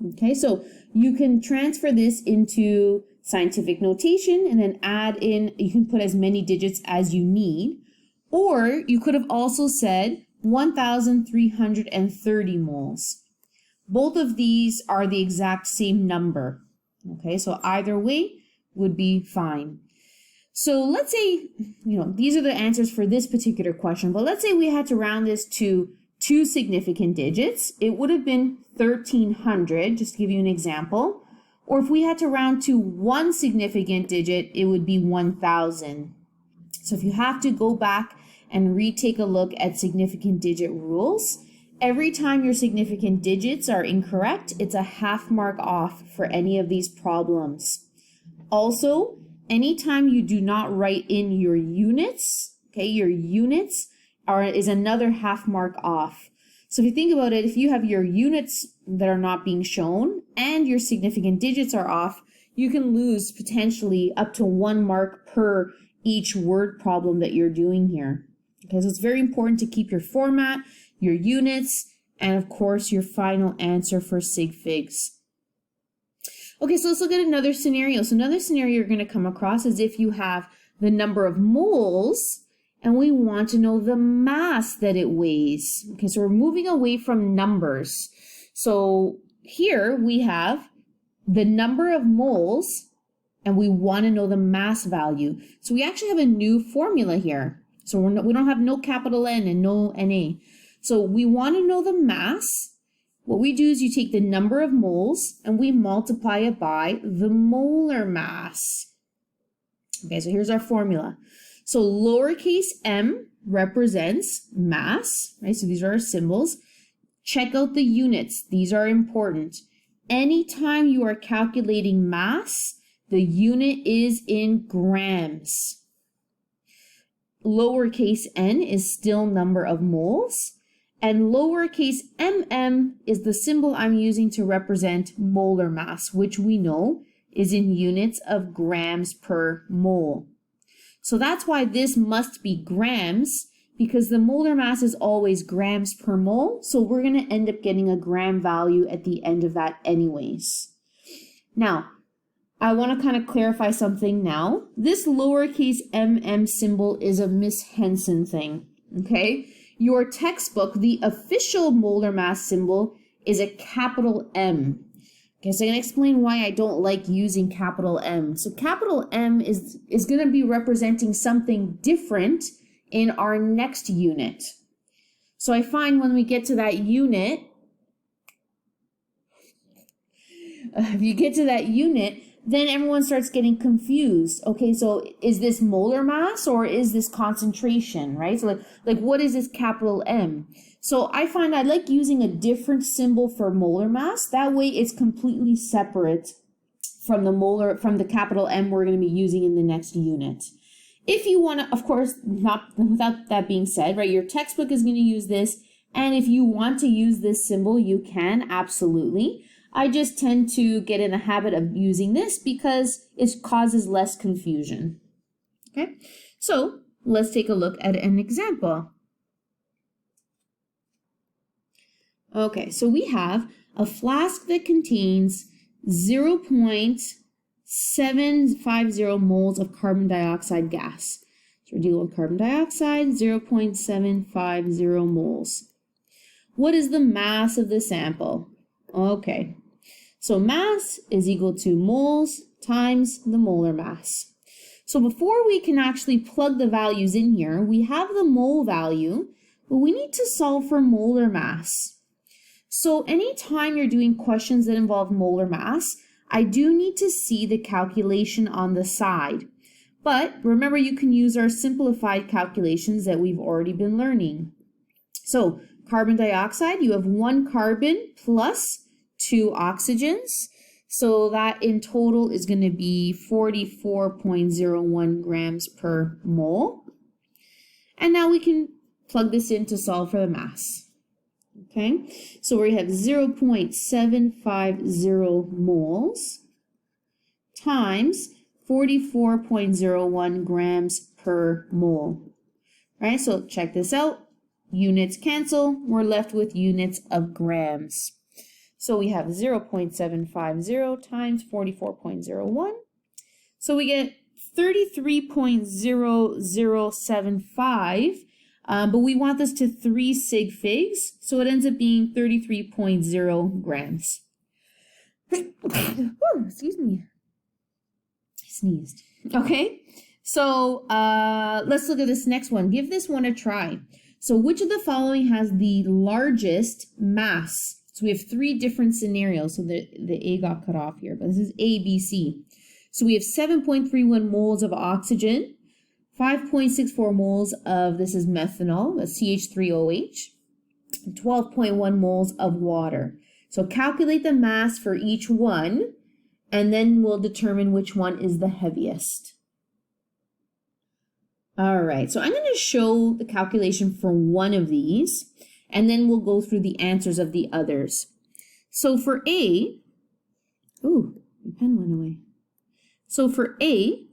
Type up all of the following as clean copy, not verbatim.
Okay, so you can transfer this into scientific notation and then add in, you can put as many digits as you need, or you could have also said 1,330 moles. Both of these are the exact same number. Okay, so either way would be fine. So let's say, these are the answers for this particular question, but let's say we had to round this to 2 significant digits. It would have been 1,300, just to give you an example. Or if we had to round to 1 significant digit, it would be 1,000. So if you have to go back and retake a look at significant digit rules, every time your significant digits are incorrect, it's a half mark off for any of these problems. Also, anytime you do not write in your units, okay, your units is another half mark off. So if you think about it, if you have your units that are not being shown and your significant digits are off, you can lose potentially up to 1 mark per each word problem that you're doing here. Okay, so it's very important to keep your format, your units, and of course your final answer for sig figs. Okay, so let's look at another scenario. So another scenario you're going to come across is if you have the number of moles and we want to know the mass that it weighs. Okay, so we're moving away from numbers. So here we have the number of moles and we want to know the mass value. So we actually have a new formula here. So we don't have no capital N and no NA. So we want to know the mass. What we do is you take the number of moles and we multiply it by the molar mass. Okay, so here's our formula. So lowercase m represents mass, right? So these are our symbols. Check out the units. These are important. Anytime you are calculating mass, the unit is in grams. Lowercase n is still number of moles. And lowercase mm is the symbol I'm using to represent molar mass, which we know is in units of grams per mole. So that's why this must be grams, because the molar mass is always grams per mole. So we're going to end up getting a gram value at the end of that anyways. Now, I want to kind of clarify something now. This lowercase mm symbol is a Miss Henson thing, okay? Your textbook, the official molar mass symbol is a capital M. Okay, so I'm going to explain why I don't like using capital M. So capital M is going to be representing something different in our next unit. So I find when we get to that unit, if you get to that unit, then everyone starts getting confused. Okay, so is this molar mass or is this concentration, right? So like what is this capital M? So I find I like using a different symbol for molar mass. That way it's completely separate from the capital M we're going to be using in the next unit. If you want to, of course, not without that being said, right, your textbook is going to use this. And if you want to use this symbol, you can, absolutely. I just tend to get in the habit of using this because it causes less confusion. Okay, so let's take a look at an example. Okay, so we have a flask that contains 0.750 moles of carbon dioxide gas. So we're dealing with carbon dioxide, 0.750 moles. What is the mass of the sample? Okay. So mass is equal to moles times the molar mass. So before we can actually plug the values in here, we have the mole value, but we need to solve for molar mass. So anytime you're doing questions that involve molar mass, I do need to see the calculation on the side. But remember, you can use our simplified calculations that we've already been learning. So carbon dioxide, you have 1 carbon plus 2 oxygens. So that in total is going to be 44.01 grams per mole. And now we can plug this in to solve for the mass. Okay, so we have 0.750 moles times 44.01 grams per mole. Right, so check this out. Units cancel. We're left with units of grams. So we have 0.750 times 44.01. So we get 33.0075, but we want this to 3 sig figs, so it ends up being 33.0 grams. Ooh, excuse me. I sneezed. Okay, so let's look at this next one. Give this one a try. So which of the following has the largest mass? So we have 3 different scenarios. So the A got cut off here, but this is A, B, C. So we have 7.31 moles of oxygen, 5.64 moles of, this is methanol, that's CH3OH, 12.1 moles of water. So calculate the mass for each one, and then we'll determine which one is the heaviest. All right, so I'm going to show the calculation for one of these, and then we'll go through the answers of the others. So for A, ooh, my pen went away. So for A,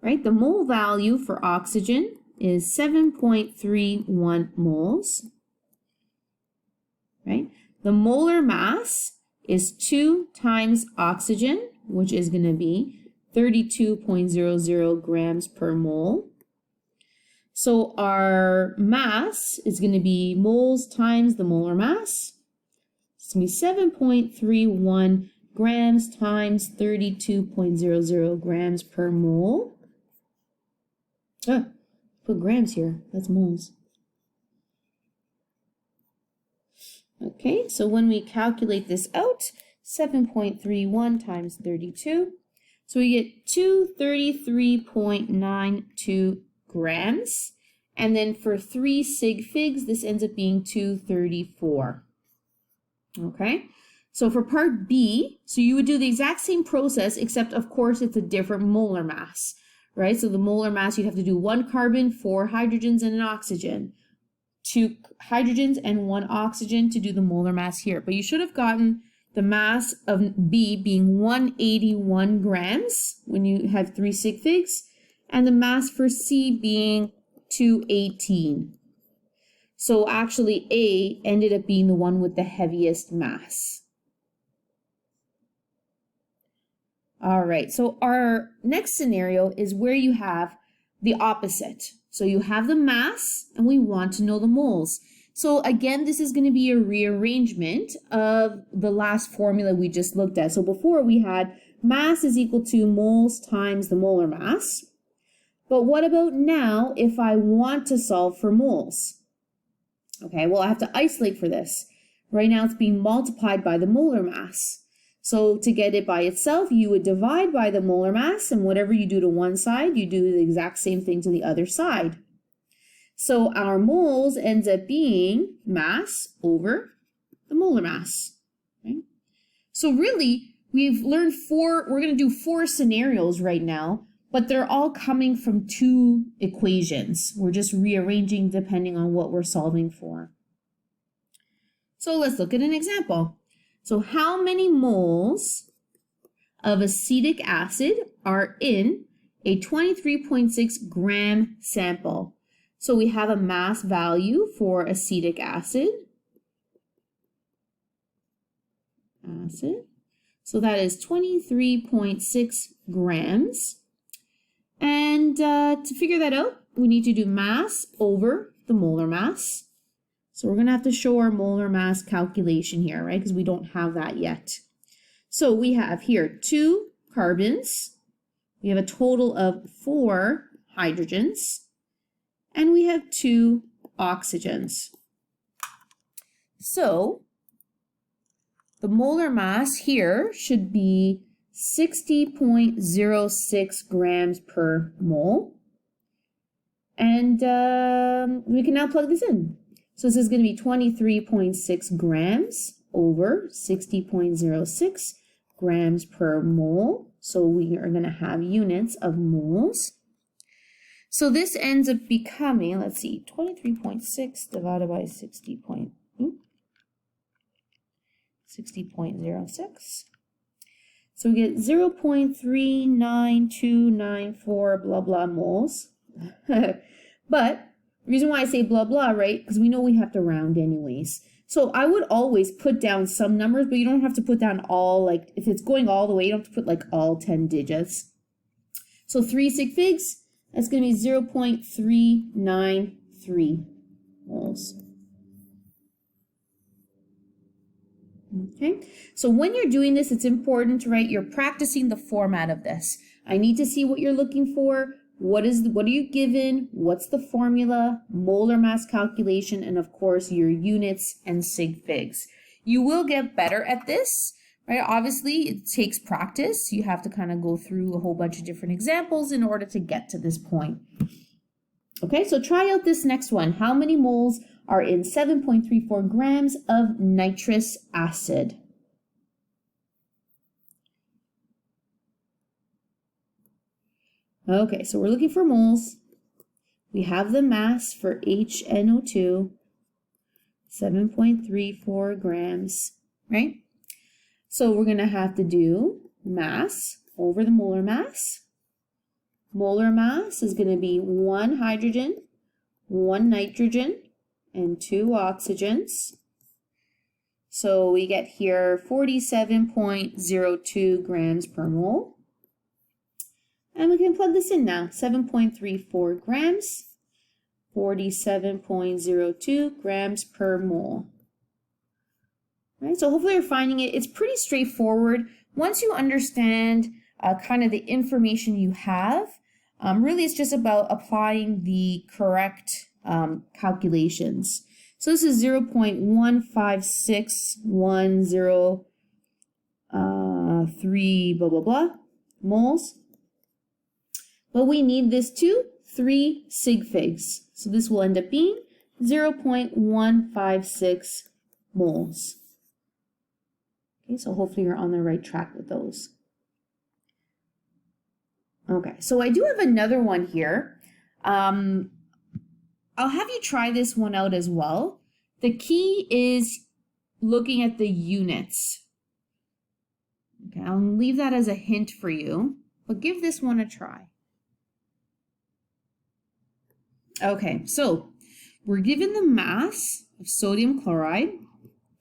right, the mole value for oxygen is 7.31 moles, right? The molar mass is 2 times oxygen, which is going to be 32.00 grams per mole. So our mass is going to be moles times the molar mass. It's going to be 7.31 grams times 32.00 grams per mole. Put grams here. That's moles. Okay, so when we calculate this out, 7.31 times 32, so we get 233.92 grams. And then for 3 sig figs, this ends up being 234. Okay, so for part B, so you would do the exact same process, except of course it's a different molar mass, right? So the molar mass, you'd have to do 1 carbon, 4 hydrogens, and an oxygen. 2 hydrogens and 1 oxygen to do the molar mass here. But you should have gotten the mass of B being 181 grams when you have 3 sig figs, and the mass for C being 218. So actually A ended up being the one with the heaviest mass. All right, so our next scenario is where you have the opposite. So you have the mass and we want to know the moles. So again, this is going to be a rearrangement of the last formula we just looked at. So before we had mass is equal to moles times the molar mass. But what about now if I want to solve for moles? Okay, well, I have to isolate for this. Right now it's being multiplied by the molar mass. So to get it by itself, you would divide by the molar mass, and whatever you do to one side, you do the exact same thing to the other side. So our moles ends up being mass over the molar mass. Okay? So really, we've learned we're going to do 4 scenarios right now, but they're all coming from 2 equations. We're just rearranging depending on what we're solving for. So let's look at an example. So how many moles of acetic acid are in a 23.6 gram sample? So we have a mass value for acetic acid. So that is 23.6 grams. And to figure that out, we need to do mass over the molar mass. So we're going to have to show our molar mass calculation here, right? Because we don't have that yet. So we have here 2 carbons. We have a total of 4 hydrogens. And we have 2 oxygens. So the molar mass here should be 60.06 grams per mole. And we can now plug this in. So this is going to be 23.6 grams over 60.06 grams per mole. So we are going to have units of moles. So this ends up becoming, let's see, 23.6 divided by 60.06. So we get 0.39294 blah blah moles. But the reason why I say blah blah, right? Because we know we have to round anyways. So I would always put down some numbers, but you don't have to put down all, like if it's going all the way, you don't have to put like all 10 digits. So 3 sig figs, that's going to be 0.393 moles. Okay, so when you're doing this, it's important to write, you're practicing the format of this. I need to see what you're looking for. What are you given? What's the formula, molar mass calculation, and of course your units and sig figs. You will get better at this, right? Obviously, it takes practice. You have to kind of go through a whole bunch of different examples in order to get to this point. Okay, so try out this next one. How many moles are in 7.34 grams of nitrous acid? Okay, so we're looking for moles. We have the mass for HNO2, 7.34 grams, right? So we're going to have to do mass over the molar mass. Molar mass is going to be 1 hydrogen, 1 nitrogen, and 2 oxygens. So we get here 47.02 grams per mole. And we can plug this in now, 7.34 grams, 47.02 grams per mole. Right, so hopefully you're finding it. It's pretty straightforward. Once you understand kind of the information you have, really it's just about applying the correct calculations. So this is 0.15610 blah, blah, blah, moles. But we need this to 3 sig figs. So this will end up being 0.156 moles. Okay, so hopefully you're on the right track with those. Okay, so I do have another one here. I'll have you try this one out as well. The key is looking at the units. Okay, I'll leave that as a hint for you, but give this one a try. Okay, so we're given the mass of sodium chloride,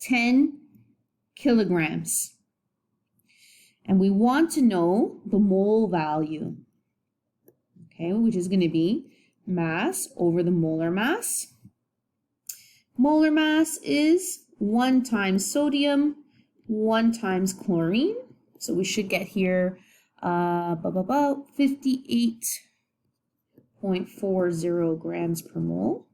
10 kilograms. And we want to know the mole value, okay, which is going to be mass over the molar mass. Molar mass is 1 times sodium, 1 times chlorine. So we should get here about 58.40 grams per mole.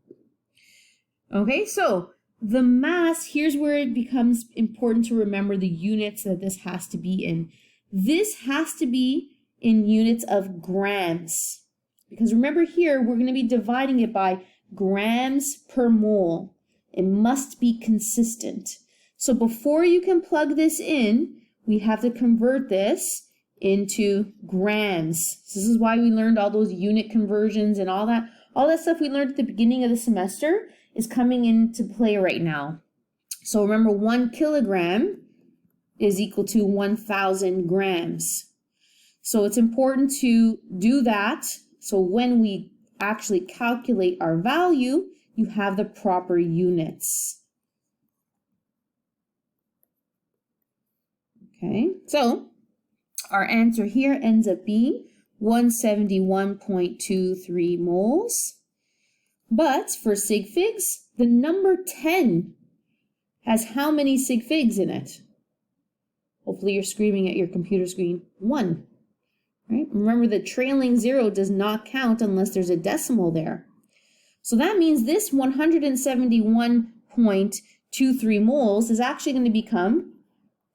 Okay, so the mass, here's where it becomes important to remember the units that this has to be in. This has to be in units of grams. Because remember here, we're going to be dividing it by grams per mole. It must be consistent. So before you can plug this in, we have to convert this into grams. So this is why we learned all those unit conversions and all that. All that stuff we learned at the beginning of the semester is coming into play right now. So remember, 1 kilogram is equal to 1,000 grams. So it's important to do that. So when we actually calculate our value, you have the proper units. Okay, so our answer here ends up being 171.23 moles. But for sig figs, the number 10 has how many sig figs in it? Hopefully you're screaming at your computer screen, 1. Right? Remember, the trailing 0 does not count unless there's a decimal there. So that means this 171.23 moles is actually going to become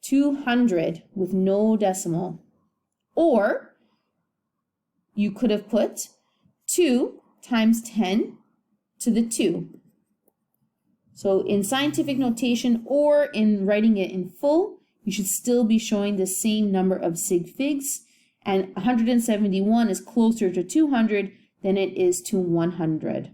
200 with no decimal. Or you could have put 2 times 10 to the 2. So in scientific notation or in writing it in full, you should still be showing the same number of sig figs, and 171 is closer to 200 than it is to 100.